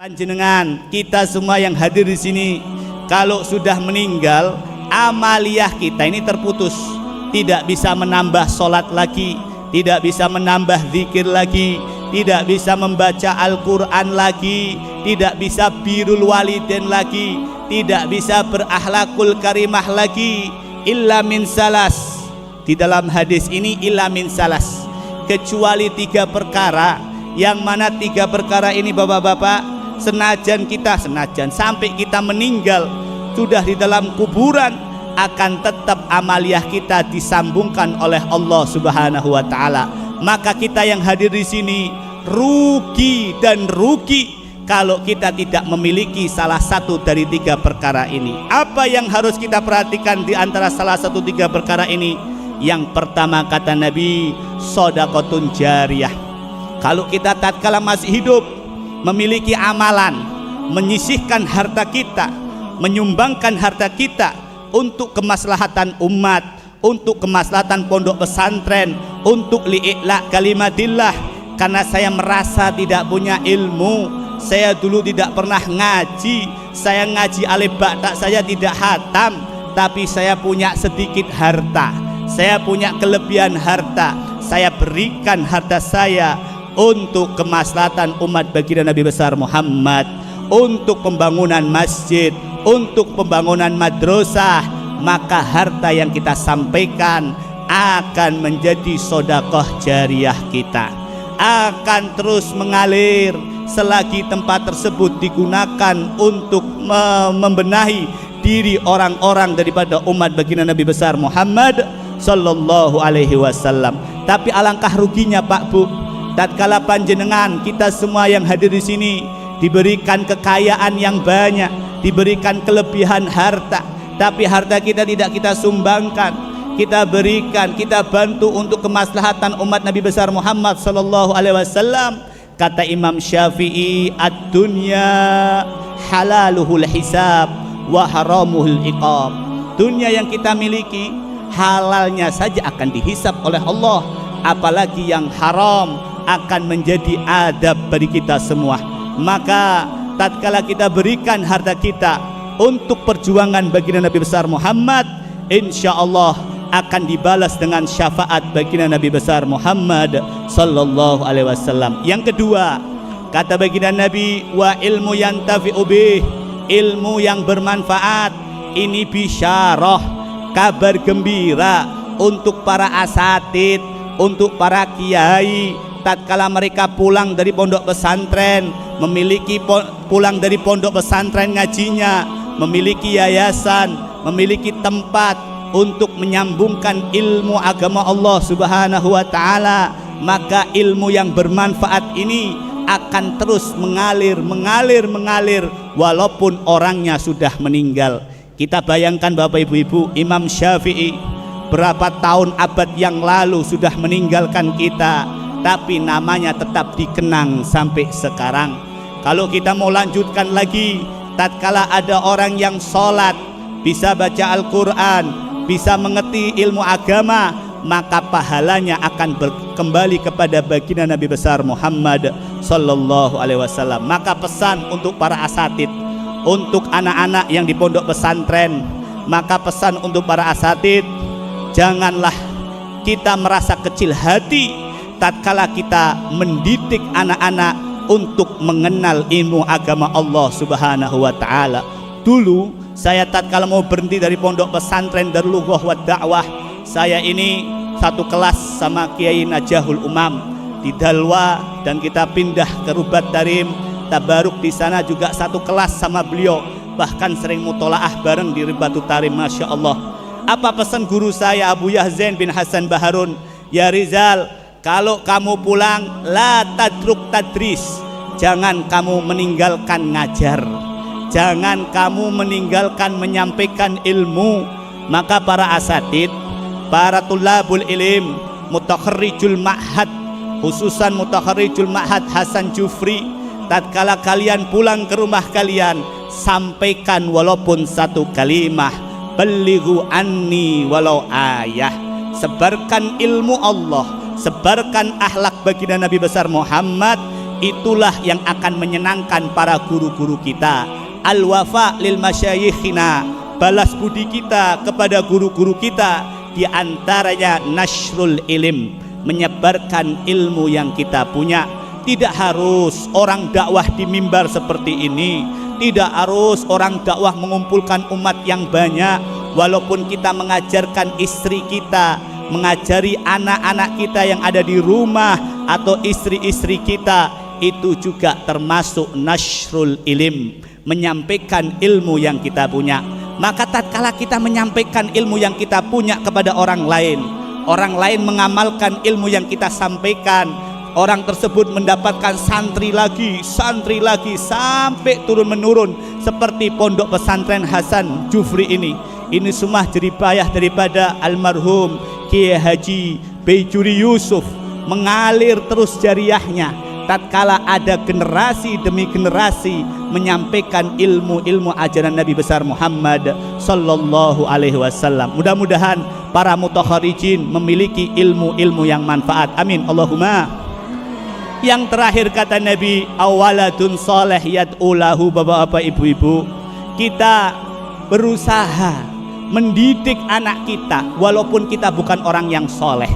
Panjenengan, kita semua yang hadir di sini, kalau sudah meninggal, amaliyah kita ini terputus. Tidak bisa menambah sholat lagi, tidak bisa menambah zikir lagi, tidak bisa membaca Al-Quran lagi, tidak bisa birrul walidain lagi, tidak bisa berakhlakul karimah lagi, illa min salas. Di dalam hadis ini illa min salas, kecuali 3 perkara. Yang mana 3 perkara ini bapak-bapak, senajan sampai kita meninggal sudah di dalam kuburan, akan tetap amaliyah kita disambungkan oleh Allah Subhanahu wa taala. Maka kita yang hadir di sini rugi dan rugi kalau kita tidak memiliki salah satu dari 3 perkara ini. Apa yang harus kita perhatikan di antara salah satu 3 perkara ini? Yang pertama kata Nabi, shadaqatun jariyah. Kalau kita tatkala masih hidup memiliki amalan, menyisihkan harta kita, menyumbangkan harta kita untuk kemaslahatan umat, untuk kemaslahatan pondok pesantren, untuk li'ila kalimatillah. Karena saya merasa tidak punya ilmu, saya dulu tidak pernah ngaji, saya ngaji alif ba ta saya tidak hatam, tapi saya punya sedikit harta, saya punya kelebihan harta, saya berikan harta saya untuk kemaslahatan umat baginda Nabi besar Muhammad, untuk pembangunan masjid, untuk pembangunan madrasah. Maka harta yang kita sampaikan akan menjadi sedekah jariyah kita, akan terus mengalir selagi tempat tersebut digunakan untuk membenahi diri orang-orang daripada umat baginda Nabi besar Muhammad sallallahu alaihi wasallam. Tapi alangkah ruginya Pak Bu, tatkala panjenengan, kita semua yang hadir di sini diberikan kekayaan yang banyak, diberikan kelebihan harta, tapi harta kita tidak kita sumbangkan, kita berikan, kita bantu untuk kemaslahatan umat Nabi besar Muhammad sallallahu alaihi wasallam. Kata Imam Syafi'i, ad-dunya halaluhul hisab wa haramuhul iqab. Dunia yang kita miliki halalnya saja akan dihisab oleh Allah, apalagi yang haram akan menjadi adab bagi kita semua. Maka tatkala kita berikan harta kita untuk perjuangan baginda Nabi besar Muhammad, insya Allah akan dibalas dengan syafaat baginda Nabi besar Muhammad sallallahu alaihi wasallam. Yang kedua, kata baginda Nabi, wa ilmu yantafi'u bih, ilmu yang bermanfaat. Ini bisyarah, kabar gembira untuk para asatid, untuk para kiai. Tatkala mereka pulang dari pondok pesantren, memiliki pulang dari pondok pesantren ngajinya, memiliki yayasan, memiliki tempat untuk menyambungkan ilmu agama Allah Subhanahu wa taala, maka ilmu yang bermanfaat ini akan terus mengalir walaupun orangnya sudah meninggal. Kita bayangkan Bapak Ibu-ibu, Imam Syafi'i berapa tahun abad yang lalu sudah meninggalkan kita, tapi namanya tetap dikenang sampai sekarang. Kalau kita mau lanjutkan lagi, tatkala ada orang yang sholat, bisa baca Al-Quran, bisa mengerti ilmu agama, maka pahalanya akan kembali kepada baginda Nabi besar Muhammad sallallahu alaihi wasallam. Maka pesan untuk para asatid, untuk anak-anak yang di pondok pesantren, maka pesan untuk para asatid, janganlah kita merasa kecil hati tatkala kita mendidik anak-anak untuk mengenal ilmu agama Allah Subhanahu wa taala. Dulu saya tatkala mau berhenti dari pondok pesantren Darul Lughah wa Da'wah, saya ini satu kelas sama Kiai Najahul Umam di Dalwa, dan kita pindah ke Rubat Darim Tabaruk, di sana juga satu kelas sama beliau, bahkan sering mutolaah bareng di Ribatu Tarim. Masya Allah. Apa pesan guru saya Abu Yahzain bin Hasan Baharun? Ya Rizal, kalau kamu pulang, la tadruk tadris, jangan kamu meninggalkan ngajar, jangan kamu meninggalkan menyampaikan ilmu. Maka para asatid, para tulabul ilim, mutakharrijul ma'had, khususan mutakharrijul ma'had Hasan Jufri, tatkala kalian pulang ke rumah kalian, sampaikan walaupun satu kalimah, balighu anni walau ayah. Sebarkan ilmu Allah, sebarkan akhlak baginda Nabi besar Muhammad, itulah yang akan menyenangkan para guru-guru kita. Al-wafa lil masyayikhina, balas budi kita kepada guru-guru kita, di antaranya nasrul ilim, menyebarkan ilmu yang kita punya. Tidak harus orang dakwah di mimbar seperti ini, tidak harus orang dakwah mengumpulkan umat yang banyak. Walaupun kita mengajarkan istri kita, mengajari anak-anak kita yang ada di rumah atau istri-istri kita, itu juga termasuk nasrul ilim, menyampaikan ilmu yang kita punya. Maka tatkala kita menyampaikan ilmu yang kita punya kepada orang lain mengamalkan ilmu yang kita sampaikan, orang tersebut mendapatkan santri lagi sampai turun menurun, seperti pondok pesantren Hasan Jufri ini. Ini semua jeripayah daripada almarhum Kiai Haji Baijuri Yusuf, mengalir terus jariahnya tatkala ada generasi demi generasi menyampaikan ilmu-ilmu ajaran Nabi besar Muhammad sallallahu alaihi wasallam. Mudah-mudahan para mutakharijin memiliki ilmu-ilmu yang manfaat. Amin Allahumma. Yang terakhir kata Nabi, awaladun soleh yad'ulahu. Bapak-bapak, ibu-ibu, kita berusaha mendidik anak kita walaupun kita bukan orang yang soleh.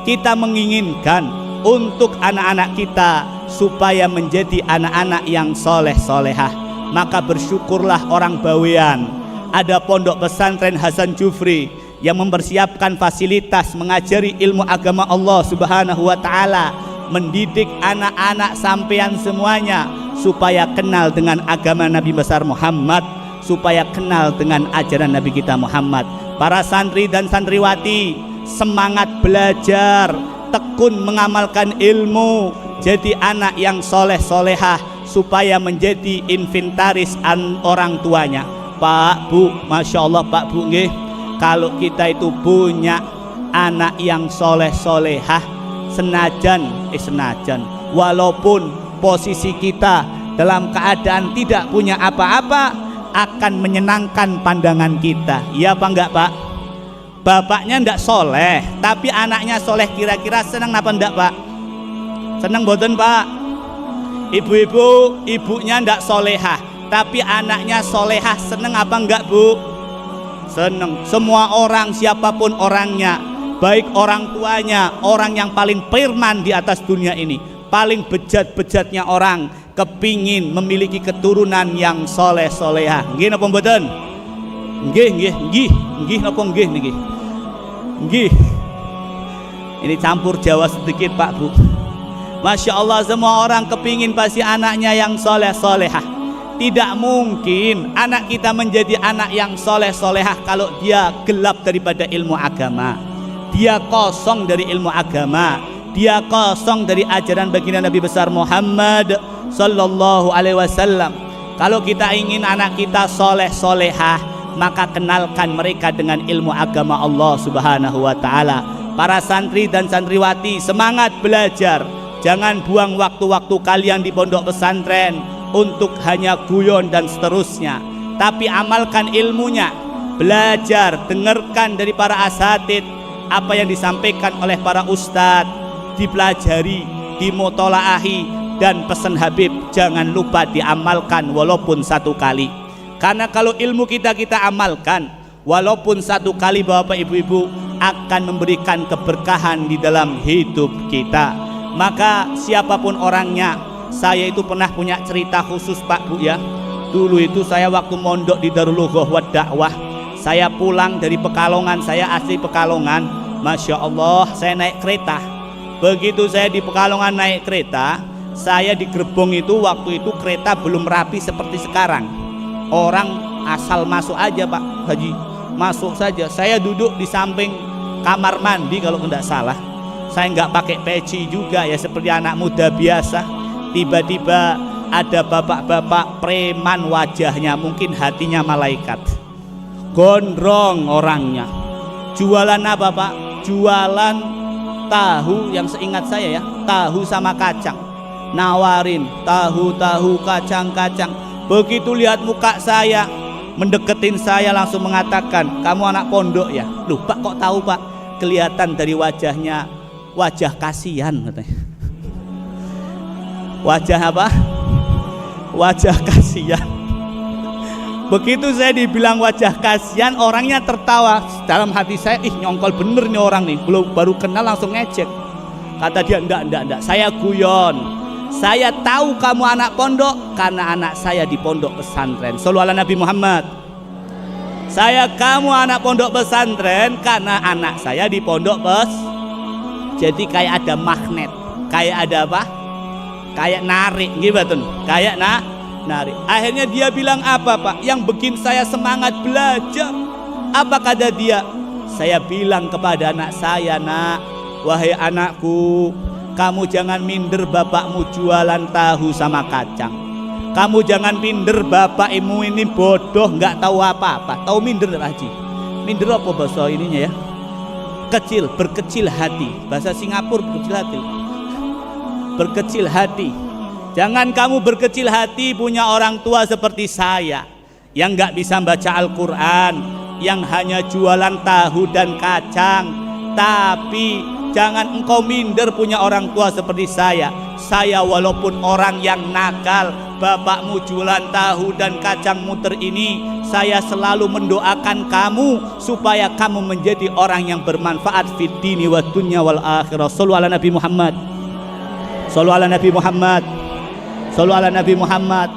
Kita menginginkan untuk anak-anak kita supaya menjadi anak-anak yang soleh-solehah. Maka bersyukurlah orang Bawean, ada pondok pesantren Hasan Jufri yang mempersiapkan fasilitas mengajari ilmu agama Allah subhanahu wa ta'ala, mendidik anak-anak sampean semuanya supaya kenal dengan agama Nabi besar Muhammad, supaya kenal dengan ajaran Nabi kita Muhammad. Para santri dan santriwati, semangat belajar, tekun mengamalkan ilmu, jadi anak yang soleh-solehah supaya menjadi inventaris orang tuanya. Pak, Bu, Masya Allah Pak, Bu, nggih, kalau kita itu punya anak yang soleh-solehah, senajan walaupun posisi kita dalam keadaan tidak punya apa-apa, akan menyenangkan pandangan kita. Iya apa enggak, Pak? Bapaknya enggak soleh tapi anaknya soleh, kira-kira senang apa enggak, Pak? Senang boten, Pak? Ibu-ibu, ibunya enggak solehah tapi anaknya solehah, senang apa enggak, Bu? Senang. Semua orang, siapapun orangnya, baik orang tuanya, orang yang paling firman di atas dunia ini, paling bejat-bejatnya orang, kepingin memiliki keturunan yang soleh-solehah. Nggih napa mboten? Nggih napa nggih niki? Nggih. Ini campur Jawa sedikit, Pak, Bu. Masya Allah, semua orang kepingin pasti anaknya yang soleh-solehah. Tidak mungkin anak kita menjadi anak yang soleh-solehah kalau dia gelap daripada ilmu agama, dia kosong dari ilmu agama, dia kosong dari ajaran baginda Nabi besar Muhammad sallallahu alaihi wasallam. Kalau kita ingin anak kita soleh-solehah, maka kenalkan mereka dengan ilmu agama Allah subhanahu wa ta'ala. Para santri dan santriwati, semangat belajar. Jangan buang waktu-waktu kalian di pondok pesantren untuk hanya guyon dan seterusnya, tapi amalkan ilmunya. Belajar, dengarkan dari para asatid apa yang disampaikan oleh para ustadz, dipelajari, dimutolaahi, dan pesan Habib jangan lupa diamalkan walaupun satu kali. Karena kalau ilmu kita amalkan walaupun satu kali, Bapak Ibu-ibu, akan memberikan keberkahan di dalam hidup kita. Maka siapapun orangnya, saya itu pernah punya cerita khusus, Pak, Bu, ya. Dulu itu saya waktu mondok di Darul Lughah wa Dakwah, saya pulang dari Pekalongan, saya asli Pekalongan. Masya Allah, saya naik kereta. Begitu saya di Pekalongan naik kereta, saya di gerbong itu, waktu itu kereta belum rapi seperti sekarang. Orang asal masuk aja, Pak Haji, masuk saja. Saya duduk di samping kamar mandi kalau tidak salah. Saya nggak pakai peci juga, ya seperti anak muda biasa. Tiba-tiba ada bapak-bapak preman, wajahnya mungkin hatinya malaikat, gondrong orangnya. Jualan apa, Pak? Jualan tahu, yang seingat saya ya, tahu sama kacang. Nawarin tahu kacang. Begitu lihat muka saya, mendeketin saya, langsung mengatakan, kamu anak pondok ya? Loh, Pak, kok tahu, Pak? Kelihatan dari wajahnya, wajah kasihan katanya. Wajah apa? Wajah kasihan. Begitu saya dibilang wajah kasihan, orangnya tertawa. Dalam hati saya, ih nyongkol bener nih orang nih, belum baru kenal langsung ngejek. Kata dia, enggak, saya guyon. Saya tahu kamu anak pondok karena anak saya di pondok pesantren. Shallallahu ala Nabi Muhammad. Saya kamu anak pondok pesantren karena anak saya di pondok Jadi kayak ada magnet, kayak ada apa? Kayak narik gitu, kayak narik. Akhirnya dia bilang apa Pak? Yang bikin saya semangat belajar. Apa kata dia? Saya bilang kepada anak saya, nak, wahai anakku, kamu jangan minder bapakmu jualan tahu sama kacang. Kamu jangan minder bapakmu ini bodoh, nggak tahu apa-apa. Tahu minder Haji? Minder apa bahasa ininya ya? Kecil, berkecil hati. Bahasa Singapura berkecil hati. Berkecil hati. Jangan kamu berkecil hati punya orang tua seperti saya yang nggak bisa baca Al-Quran, yang hanya jualan tahu dan kacang. Tapi jangan engkau minder punya orang tua seperti saya. Saya walaupun orang yang nakal, bapakmu jualan tahu dan kacang muter ini, saya selalu mendoakan kamu supaya kamu menjadi orang yang bermanfaat fid dini wa dunya wal akhirah. Shallallahu ala Nabi Muhammad. Shallallahu ala Nabi Muhammad. Shallallahu ala Nabi Muhammad.